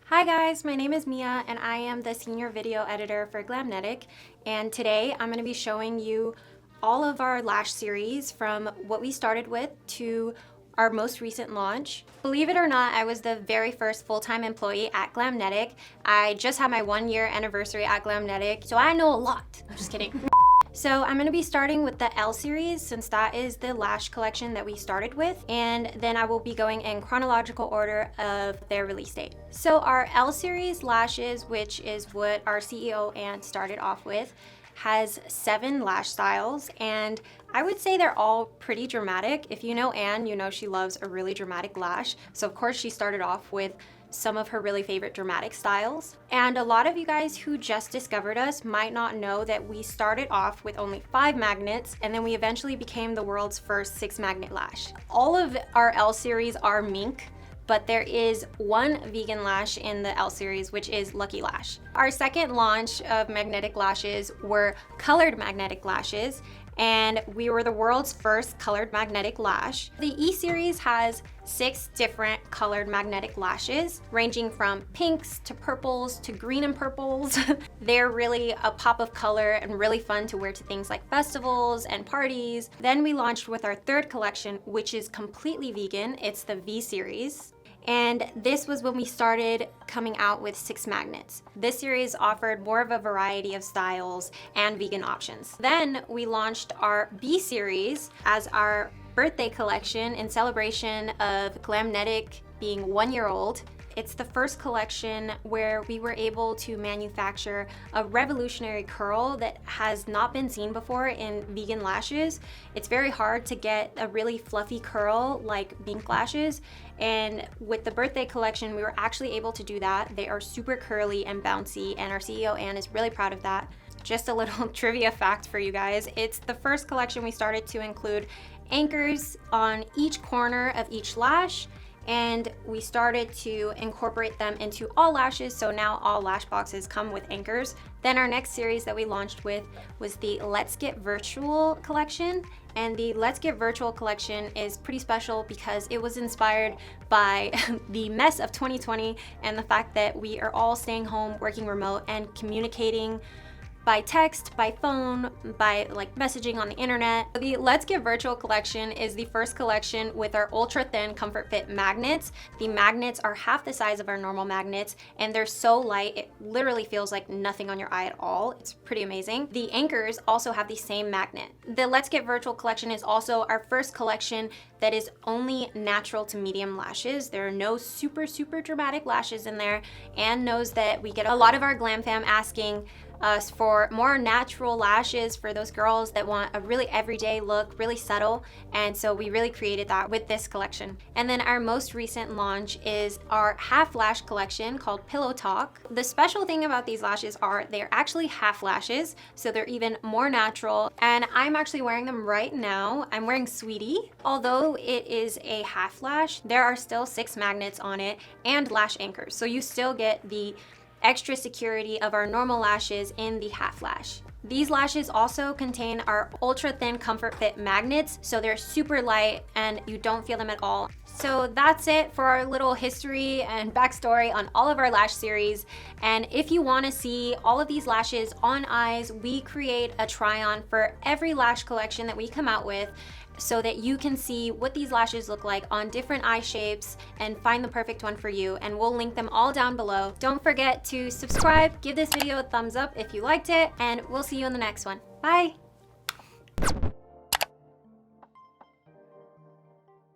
Hi guys, my name is Mia and I am the senior video editor for Glamnetic, and today I'm going to be showing you all of our lash series from what we started with to our most recent launch. Believe it or not, I was the very first full-time employee at Glamnetic. I just had my 1-year anniversary at Glamnetic, so I know a lot. I'm just kidding. So I'm going to be starting with the L series since that is the lash collection that we started with, and then I will be going in chronological order of their release date. So our L series lashes, which is what our CEO Anne started off with, has 7 lash styles, and I would say they're all pretty dramatic. If you know Anne, you know she loves a really dramatic lash, so of course she started off with some of her really favorite dramatic styles. And a lot of you guys who just discovered us might not know that we started off with only 5 magnets and then we eventually became the world's first 6 magnet lash. All of our L series are mink, but there is one vegan lash in the L series, which is Lucky Lash. Our second launch of magnetic lashes were colored magnetic lashes, and we were the world's first colored magnetic lash. The E series has 6 different colored magnetic lashes, ranging from pinks to purples to green and purples. They're really a pop of color and really fun to wear to things like festivals and parties. Then we launched with our third collection, which is completely vegan. It's the V series. And this was when we started coming out with 6 magnets. This series offered more of a variety of styles and vegan options. Then we launched our B series as our birthday collection in celebration of Glamnetic being 1 year old. It's the first collection where we were able to manufacture a revolutionary curl that has not been seen before in vegan lashes. It's very hard to get a really fluffy curl like mink lashes, and with the birthday collection we were actually able to do that. They are super curly and bouncy, and our CEO Anne is really proud of that. Just a little trivia fact for you guys, it's the first collection we started to include anchors on each corner of each lash, and we started to incorporate them into all lashes, so now all lash boxes come with anchors. Then our next series that we launched with was the Let's Get Virtual collection, and the Let's Get Virtual collection is pretty special because it was inspired by the mess of 2020 and the fact that we are all staying home, working remote, and communicating by text, by phone, by messaging on the internet. The Let's Get Virtual collection is the first collection with our ultra thin comfort fit magnets. The magnets are half the size of our normal magnets, and they're so light it literally feels like nothing on your eye at all. It's pretty amazing. The anchors also have the same magnet. The Let's Get Virtual collection is also our first collection that is only natural to medium lashes. There are no super dramatic lashes in there. Anne knows that we get a lot of our Glam Fam asking us for more natural lashes for those girls that want a really everyday look, really subtle, and so we really created that with this collection. And then our most recent launch is our half lash collection called Pillow Talk. The special thing about these lashes are they're actually half lashes, so they're even more natural, and I'm actually wearing them right now. I'm wearing Sweetie. Although it is a half lash, there are still 6 magnets on it and lash anchors, so you still get the extra security of our normal lashes in the half lash. These lashes also contain our ultra thin comfort fit magnets, so they're super light and you don't feel them at all. So that's it for our little history and backstory on all of our lash series. And if you want to see all of these lashes on eyes, we create a try-on for every lash collection that we come out with, so that you can see what these lashes look like on different eye shapes and find the perfect one for you, and we'll link them all down below. Don't forget to subscribe, give this video a thumbs up if you liked it, and we'll see you in the next one. Bye!